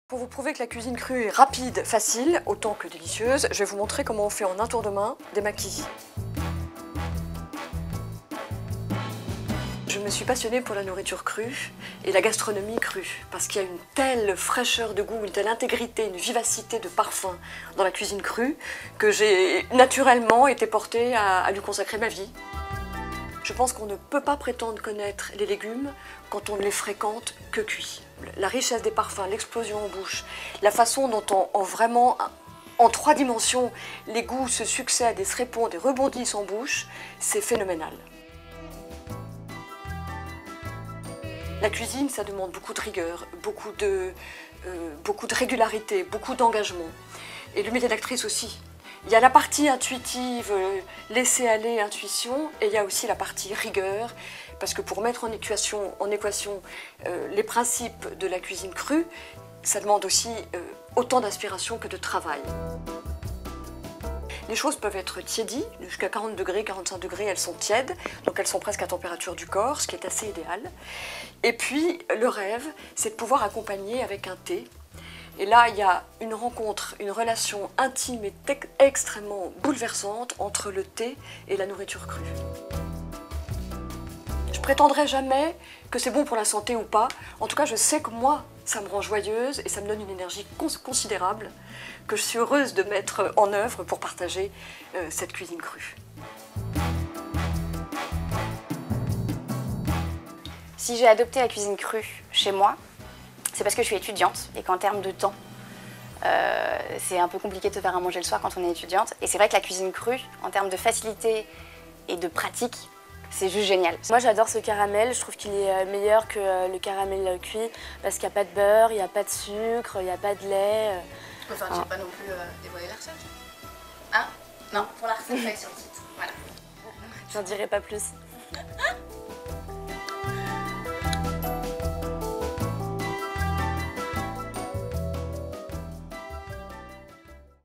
Pour vous prouver que la cuisine crue est rapide, facile, autant que délicieuse, je vais vous montrer comment on fait en un tour de main des maquis. Je me suis passionnée pour la nourriture crue et la gastronomie crue, parce qu'il y a une telle fraîcheur de goût, une telle intégrité, une vivacité de parfum dans la cuisine crue que j'ai naturellement été portée à lui consacrer ma vie. Je pense qu'on ne peut pas prétendre connaître les légumes quand on ne les fréquente que cuits. La richesse des parfums, l'explosion en bouche, la façon dont vraiment, en 3 dimensions, les goûts se succèdent et se répondent et rebondissent en bouche, c'est phénoménal. La cuisine, ça demande beaucoup de rigueur, beaucoup de régularité, beaucoup d'engagement. Et le métier d'actrice aussi. Il y a la partie intuitive, laisser aller, intuition, et il y a aussi la partie rigueur, parce que pour mettre en équation les principes de la cuisine crue, ça demande aussi autant d'inspiration que de travail. Les choses peuvent être tiédies, jusqu'à 40 degrés, 45 degrés, elles sont tièdes, donc elles sont presque à température du corps, ce qui est assez idéal. Et puis, le rêve, c'est de pouvoir accompagner avec un thé. Et là, il y a une rencontre, une relation intime et extrêmement bouleversante entre le thé et la nourriture crue. Je prétendrai jamais que c'est bon pour la santé ou pas. En tout cas, je sais que moi, ça me rend joyeuse et ça me donne une énergie considérable que je suis heureuse de mettre en œuvre pour partager cette cuisine crue. Si j'ai adopté la cuisine crue chez moi, c'est parce que je suis étudiante et qu'en termes de temps, c'est un peu compliqué de se faire à manger le soir quand on est étudiante. Et c'est vrai que la cuisine crue, en termes de facilité et de pratique, c'est juste génial. Moi j'adore ce caramel, je trouve qu'il est meilleur que le caramel cuit parce qu'il n'y a pas de beurre, il n'y a pas de sucre, il n'y a pas de lait. Enfin, tu n'as pas non plus dévoilé la recette. Hein? Non, pour la recette, sur le site. Voilà. J'en dirai pas plus.